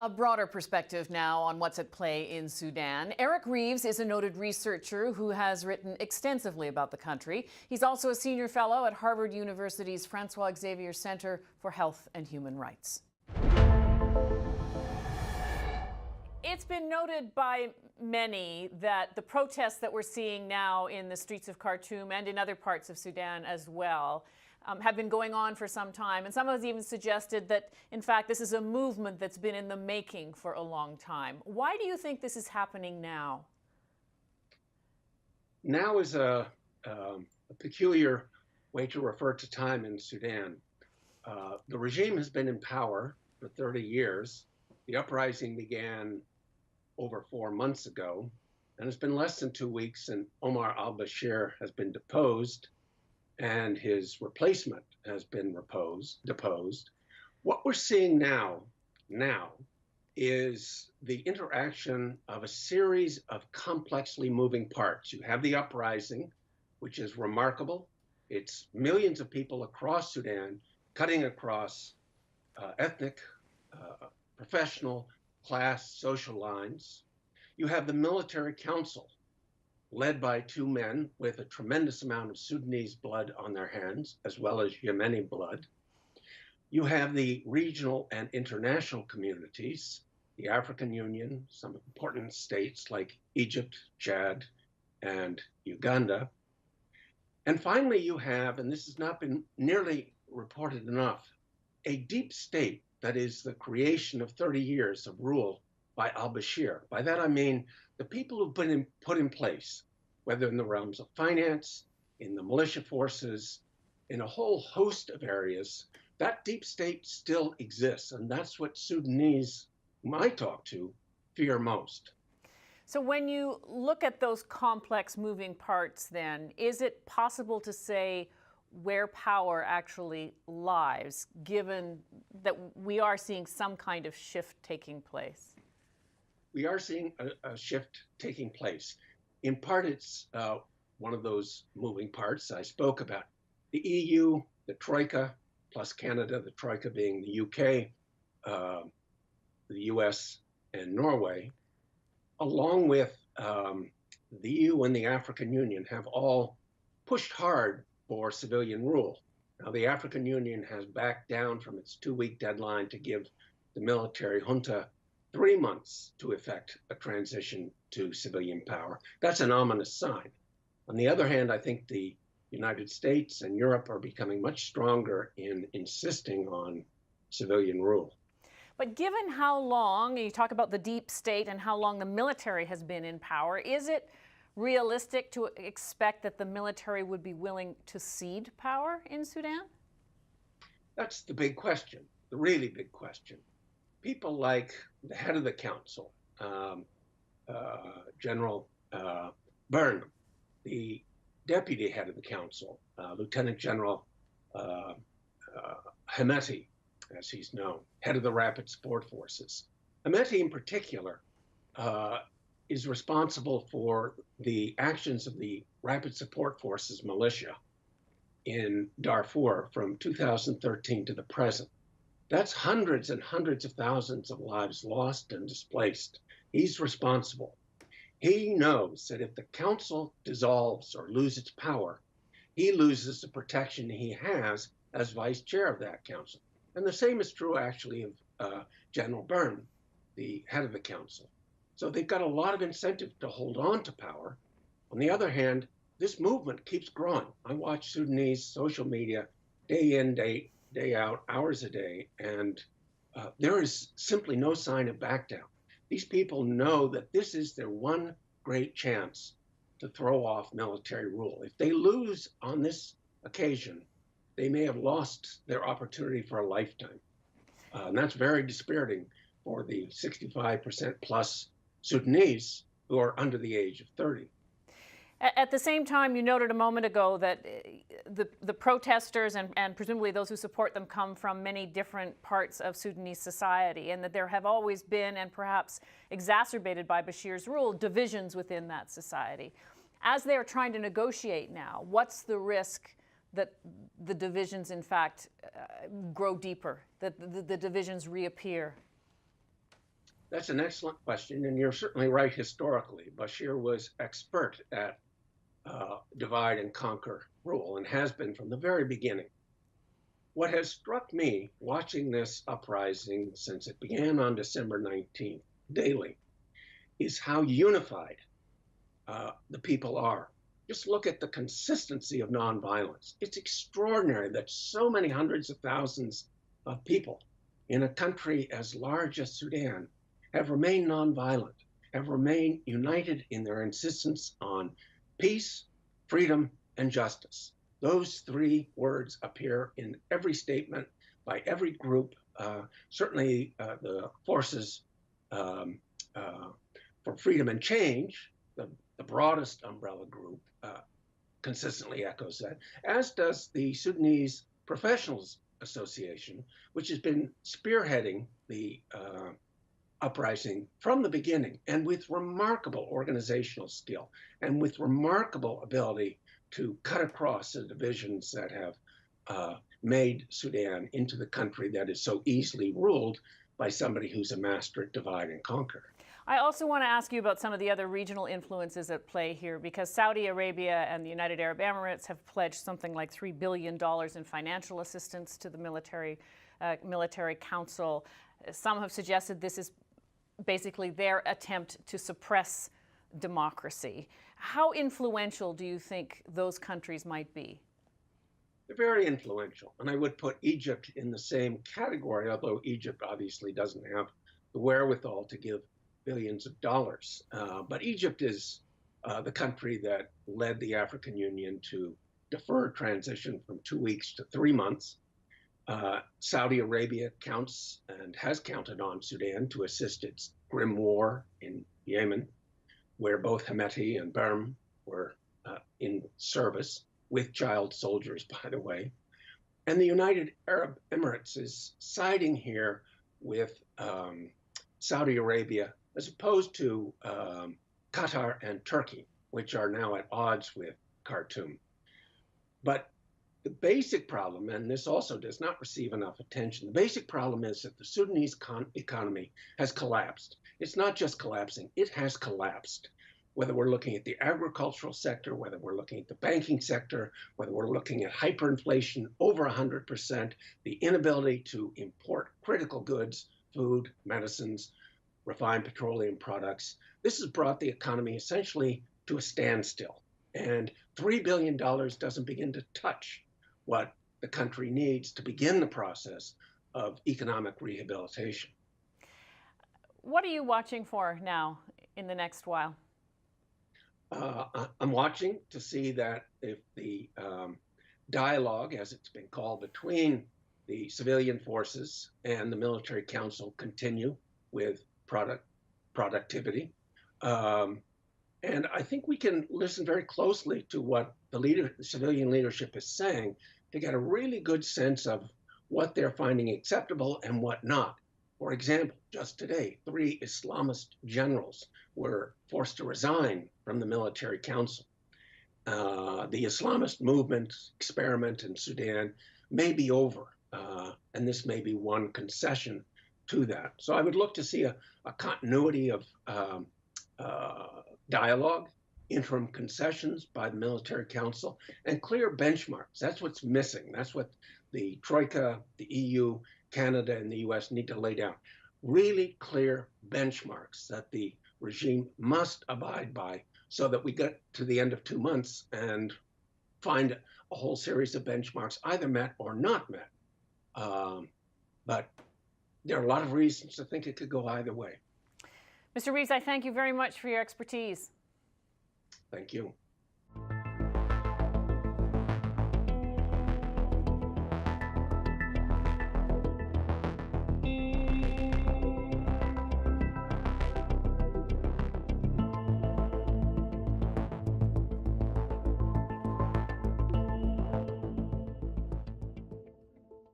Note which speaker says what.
Speaker 1: A broader perspective now on what's at play in Sudan. Eric Reeves is a noted researcher who has written extensively about the country. He's also a senior fellow at Harvard University's François-Xavier Center for Health and Human Rights. It's been noted by many that the protests that we're seeing now in the streets of Khartoum and in other parts of Sudan as well have been going on for some time. And some have even suggested that, in fact, this is a movement that's been in the making for a long time. Why do you think this is happening now?
Speaker 2: Now is a peculiar way to refer to time in Sudan. The regime has been in power for 30 years. The uprising began over 4 months ago, and it's been less than 2 weeks since Omar al-Bashir has been deposed and his replacement has been deposed. What we're seeing now is the interaction of a series of complexly moving parts. You have the uprising, which is remarkable. It's millions of people across Sudan, cutting across ethnic, professional, class, social lines. You have the military council, led by 2 men with a tremendous amount of Sudanese blood on their hands, as well as Yemeni blood. You have the regional and international communities, the African Union, some important states like Egypt, Chad, and Uganda. And finally, you have, and this has not been nearly reported enough, a deep state that is the creation of 30 years of rule by al-Bashir. By that I mean the people who've been put in place, whether in the realms of finance, in the militia forces, in a whole host of areas. That deep state still exists, and that's what Sudanese, whom I talk to, fear most.
Speaker 1: So when you look at those complex moving parts then, is it possible to say where power actually lies, given that we are seeing some kind of shift taking place?
Speaker 2: We are seeing a shift taking place. In part, it's one of those moving parts I spoke about. The EU, the Troika, plus Canada, the Troika being the UK, the US, and Norway, along with the EU and the African Union, have all pushed hard for civilian rule. Now, the African Union has backed down from its 2-week deadline to give the military junta 3 months to effect a transition to civilian power. That's an ominous sign. On the other hand, I think the United States and Europe are becoming much stronger in insisting on civilian rule.
Speaker 1: But given how long, you talk about the deep state and how long the military has been in power, is it realistic to expect that the military would be willing to cede power in Sudan?
Speaker 2: That's the big question, the really big question. People like the head of the council, General Byrne, the deputy head of the council, Lieutenant General Hemeti, as he's known, head of the Rapid Support Forces. Hemeti in particular is responsible for the actions of the Rapid Support Forces militia in Darfur from 2013 to the present. That's hundreds and hundreds of thousands of lives lost and displaced. He's responsible. He knows that if the council dissolves or loses power, he loses the protection he has as vice chair of that council. And the same is true, actually, of General Byrne, the head of the council. So they've got a lot of incentive to hold on to power. On the other hand, this movement keeps growing. I watch Sudanese social media day in, day out, hours a day, and there is simply no sign of back down. These people know that this is their one great chance to throw off military rule. If they lose on this occasion, they may have lost their opportunity for a lifetime. And that's very dispiriting for the 65% plus Sudanese who are under the age of 30.
Speaker 1: At the same time, you noted a moment ago that the protesters and presumably those who support them come from many different parts of Sudanese society, and that there have always been, and perhaps exacerbated by Bashir's rule, divisions within that society. As they are trying to negotiate now, what's the risk that the divisions, in fact, grow deeper, that the divisions reappear?
Speaker 2: That's an excellent question, and you're certainly right historically. Bashir was expert at divide and conquer rule and has been from the very beginning. What has struck me watching this uprising since it began on December 19th daily is how unified the people are. Just look at the consistency of nonviolence. It's extraordinary that so many hundreds of thousands of people in a country as large as Sudan have remained nonviolent, have remained united in their insistence on peace, freedom, and justice. Those three words appear in every statement by every group, certainly the Forces for Freedom and Change, the broadest umbrella group, consistently echoes that, as does the Sudanese Professionals Association, which has been spearheading the uprising from the beginning, and with remarkable organizational skill and with remarkable ability to cut across the divisions that have made Sudan into the country that is so easily ruled by somebody who's a master at divide and conquer.
Speaker 1: I also want to ask you about some of the other regional influences at play here, because Saudi Arabia and the United Arab Emirates have pledged something like $3 billion in financial assistance to the military council. Some have suggested this is basically their attempt to suppress democracy. How influential do you think those countries might be?
Speaker 2: They're very influential, and I would put Egypt in the same category, although Egypt obviously doesn't have the wherewithal to give billions of dollars. But Egypt is the country that led the African Union to defer transition from 2 weeks to 3 months. Saudi Arabia counts and has counted on Sudan to assist its grim war in Yemen, where both Hemeti and Burm were in service, with child soldiers, by the way. And the United Arab Emirates is siding here with Saudi Arabia, as opposed to Qatar and Turkey, which are now at odds with Khartoum. But the basic problem, and this also does not receive enough attention, the basic problem is that the Sudanese economy has collapsed. It's not just collapsing, it has collapsed. Whether we're looking at the agricultural sector, whether we're looking at the banking sector, whether we're looking at hyperinflation over 100%, the inability to import critical goods, food, medicines, refined petroleum products, this has brought the economy essentially to a standstill. And $3 billion doesn't begin to touch what the country needs to begin the process of economic rehabilitation.
Speaker 1: What are you watching for now in the next while?
Speaker 2: I'm watching to see that if the dialogue, as it's been called, between the civilian forces and the military council continue with productivity. And I think we can listen very closely to what the civilian leadership is saying to get a really good sense of what they're finding acceptable and what not. For example, just today, 3 Islamist generals were forced to resign from the military council. The Islamist movement experiment in Sudan may be over, and this may be one concession to that. So I would look to see a continuity of dialogue, interim concessions by the military council, and clear benchmarks. That's what's missing. That's what the Troika, the EU, Canada, and the US need to lay down. Really clear benchmarks that the regime must abide by so that we get to the end of 2 months and find a whole series of benchmarks either met or not met. But there are a lot of reasons to think it could go either way.
Speaker 1: Mr. Reeves, I thank you very much for your expertise.
Speaker 2: Thank you.